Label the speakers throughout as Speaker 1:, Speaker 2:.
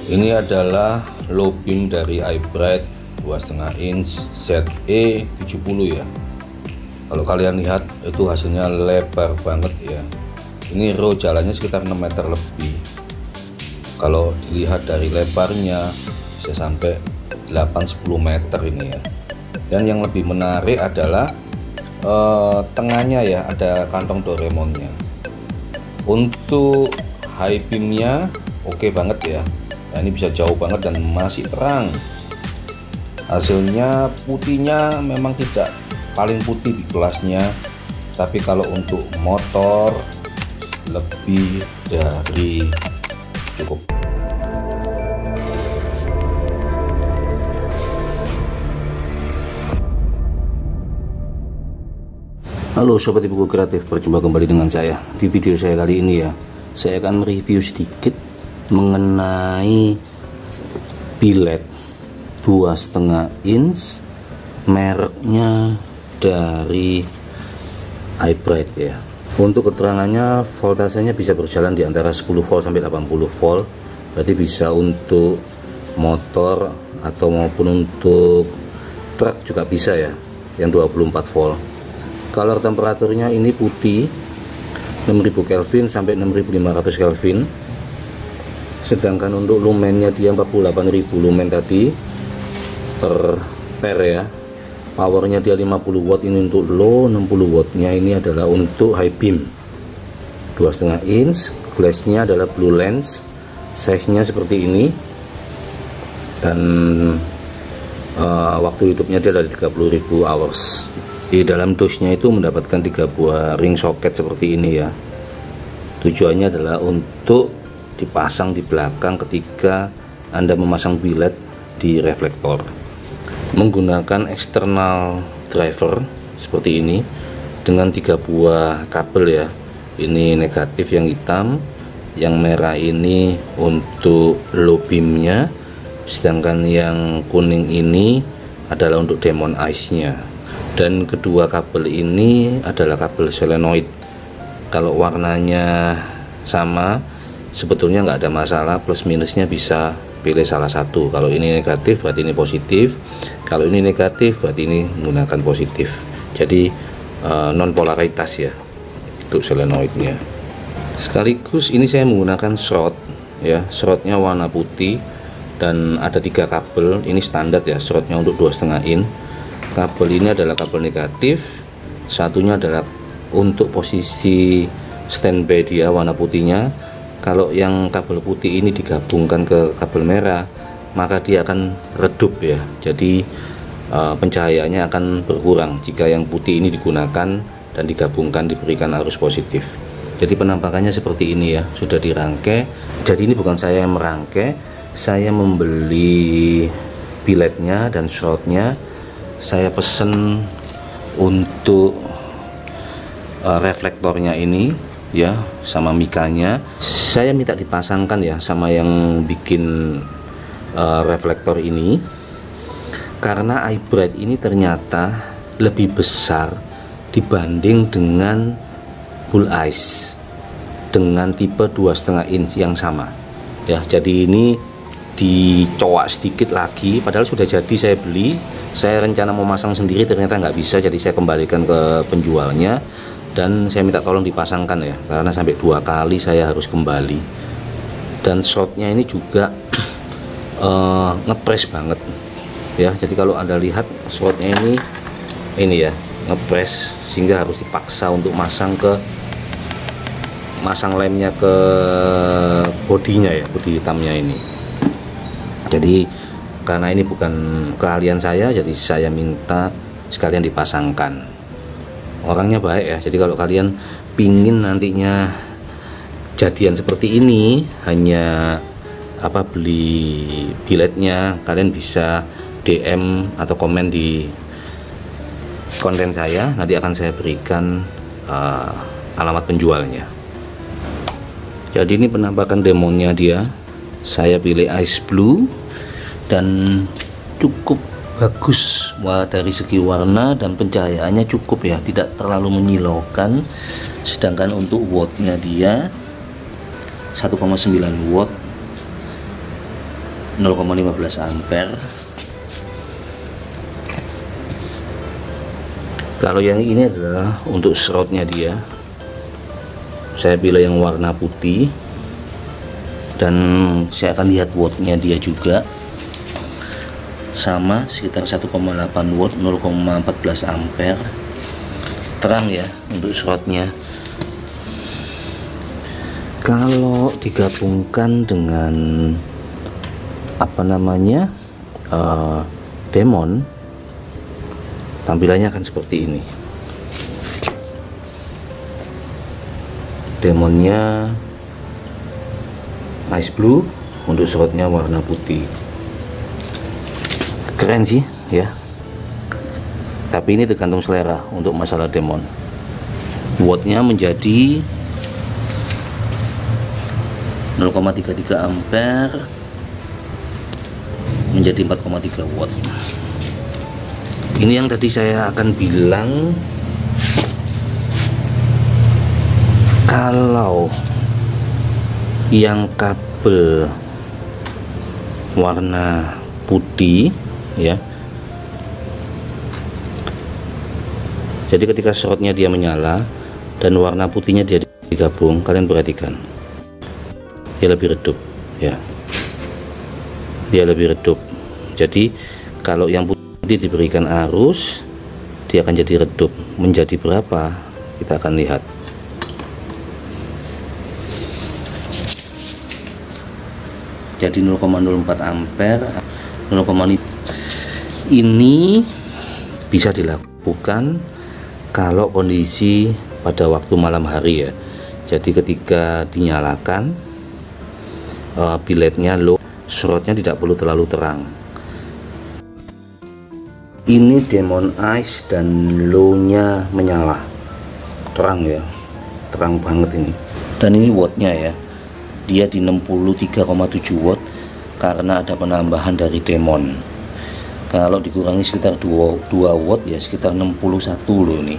Speaker 1: Ini adalah low beam dari iBright 2,5 inch ZE70 ya. Kalau kalian lihat itu hasilnya lebar banget ya. Ini row jalannya sekitar 6 meter lebih. Kalau dilihat dari lebarnya bisa sampai 8-10 meter ini ya. Dan yang lebih menarik adalah tengahnya ya, ada kantong Doraemonnya. Untuk high beamnya oke banget ya. Nah, ini bisa jauh banget dan masih terang. Hasilnya putihnya memang tidak paling putih di kelasnya, tapi kalau untuk motor lebih dari cukup. Halo sobat ibuku kreatif, berjumpa kembali dengan saya. Di video saya kali ini ya, saya akan mereview sedikit mengenai biled 2,5 inch mereknya dari iBright ya. Untuk keterangannya, voltasenya bisa berjalan di antara 10 volt sampai 80 volt. Berarti bisa untuk motor atau maupun untuk truk juga bisa ya, yang 24 volt. Color temperaturnya ini putih 6000 Kelvin sampai 6500 Kelvin. Sedangkan untuk lumennya dia 48.000 lumen tadi per ya. Powernya dia 50 watt ini untuk low, 60 wattnya ini adalah untuk high beam. 2,5 inch, glassnya adalah blue lens, size nya seperti ini. Dan waktu hidupnya dia dari 30.000 hours. Di dalam dosnya itu mendapatkan 3 buah ring socket seperti ini ya. Tujuannya adalah untuk dipasang di belakang ketika Anda memasang biled di reflektor. Menggunakan external driver seperti ini dengan 3 buah kabel ya. Ini negatif yang hitam, yang merah ini untuk low beamnya, sedangkan yang kuning ini adalah untuk demon eyes-nya. Dan kedua kabel ini adalah kabel solenoid. Kalau warnanya sama, sebetulnya nggak ada masalah, plus minusnya bisa pilih salah satu. Kalau ini negatif berarti ini positif, kalau ini negatif berarti ini menggunakan positif. Jadi non polaritas ya untuk solenoidnya. Sekaligus ini saya menggunakan shroud ya, shroudnya warna putih dan ada 3 kabel. Ini standar ya, shroudnya untuk 2,5 in. Kabel ini adalah kabel negatif, satunya adalah untuk posisi standby dia warna putihnya. Kalau yang kabel putih ini digabungkan ke kabel merah, maka dia akan redup ya. Jadi pencahayaannya akan berkurang jika yang putih ini digunakan dan digabungkan diberikan arus positif. Jadi penampakannya seperti ini ya, sudah dirangkai. Jadi ini bukan saya yang merangkai, saya membeli bilednya dan shroudnya. Saya pesen untuk reflektornya ini ya, sama mikanya. Saya minta dipasangkan ya sama yang bikin reflektor ini, karena iBright ini ternyata lebih besar dibanding dengan Bull Eyes dengan tipe 2,5 inch yang sama ya. Jadi ini dicowak sedikit lagi, padahal sudah jadi saya beli. Saya rencana mau masang sendiri, ternyata nggak bisa, jadi saya kembalikan ke penjualnya dan saya minta tolong dipasangkan ya, karena sampai 2 kali saya harus kembali. Dan shotnya ini juga ngepres banget ya. Jadi kalau Anda lihat shotnya ini ya, ngepres sehingga harus dipaksa untuk masang lemnya ke bodinya ya, bodi hitamnya ini. Jadi karena ini bukan keahlian saya, jadi saya minta sekalian dipasangkan. Orangnya baik ya, jadi kalau kalian pingin nantinya jadian seperti ini, hanya beli bilednya, kalian bisa DM atau komen di konten saya, nanti akan saya berikan alamat penjualnya. Jadi ini penampakan demonnya dia, saya pilih ice blue dan cukup bagus dari segi warna dan pencahayaannya cukup ya, tidak terlalu menyilaukan. Sedangkan untuk wattnya dia 1,9 watt 0,15 ampere. Kalau yang ini adalah untuk slotnya dia, saya pilih yang warna putih, dan saya akan lihat wattnya dia juga sama sekitar 1,8 watt, 0,14 ampere. Terang ya untuk slotnya. Kalau digabungkan dengan apa namanya Demon, tampilannya akan seperti ini. Demonnya ice blue, untuk slotnya warna putih. Keren sih ya, tapi ini tergantung selera. Untuk masalah Demon, wattnya menjadi 0,33 ampere menjadi 4,3 watt. Ini yang tadi saya akan bilang, kalau yang kabel warna putih ya, jadi ketika slotnya dia menyala dan warna putihnya dia digabung, kalian perhatikan dia lebih redup ya, dia lebih redup. Jadi kalau yang putih diberikan arus, dia akan jadi redup. Menjadi berapa kita akan lihat. Jadi 0,04 ampere, 0,5. Ini bisa dilakukan kalau kondisi pada waktu malam hari ya. Jadi ketika dinyalakan biletnya low, slotnya tidak perlu terlalu terang. Ini Demon Ice dan low-nya menyala, terang ya, terang banget ini. Dan ini wattnya ya, dia di 63,7 watt karena ada penambahan dari Demon. Kalau dikurangi sekitar 2 watt ya, sekitar 61 loh ini.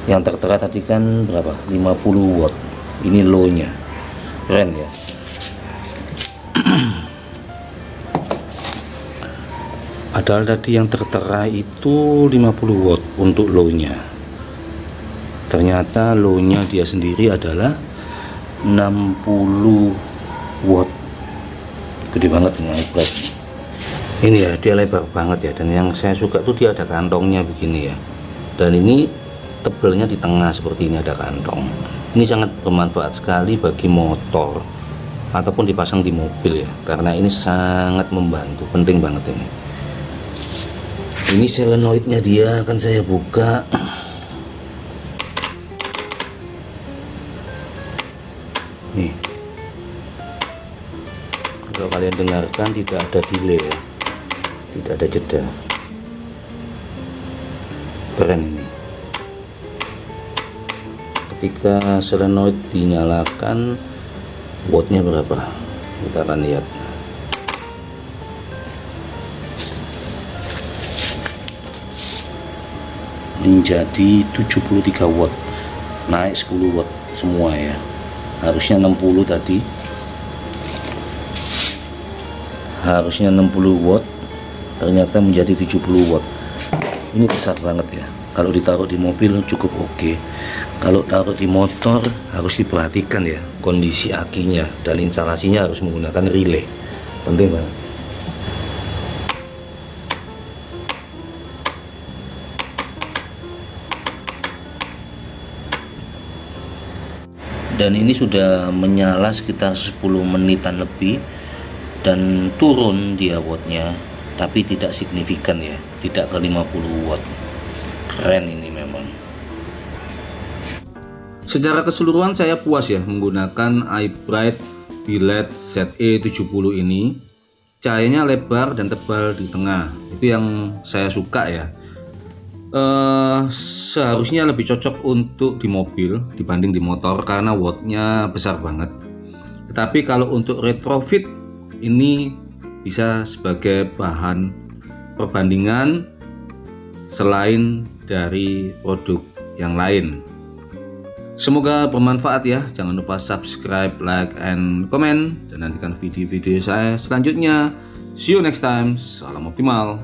Speaker 1: Yang tertera tadi kan berapa? 50 watt. Ini low-nya. Keren ya. Padahal tadi yang tertera itu 50 watt untuk low-nya. Ternyata low-nya dia sendiri adalah 60 watt. Gede banget ini iPad. Ini ya, dia lebar banget ya, dan yang saya suka tuh dia ada kantongnya begini ya. Dan ini tebelnya di tengah seperti ini, ada kantong. Ini sangat bermanfaat sekali bagi motor ataupun dipasang di mobil ya, karena ini sangat membantu, penting banget ini. Ini solenoidnya dia akan saya buka. Nih, kalau kalian dengarkan tidak ada delay ya, tidak ada jeda. Keren ini. Ketika solenoid dinyalakan, wattnya berapa? Kita akan lihat. Menjadi 73 watt, naik 10 watt semua ya. Harusnya 60 tadi, harusnya 60 watt, ternyata menjadi 70 watt. Ini besar banget ya. Kalau ditaruh di mobil cukup oke. Kalau taruh di motor harus diperhatikan ya kondisi akinya, dan instalasinya harus menggunakan relay. Penting banget. Dan ini sudah menyala sekitar 10 menitan lebih, dan turun dia wattnya, tapi tidak signifikan ya, tidak ke 50 watt. Keren ini memang. Secara keseluruhan saya puas ya menggunakan iBright Billet ZE70 ini. Cahayanya lebar dan tebal di tengah, itu yang saya suka ya. Seharusnya lebih cocok untuk di mobil dibanding di motor karena wattnya besar banget. Tetapi kalau untuk retrofit ini bisa sebagai bahan perbandingan selain dari produk yang lain. Semoga bermanfaat ya. Jangan lupa subscribe, like, and comment, dan nantikan video-video saya selanjutnya. See you next time. Salam optimal.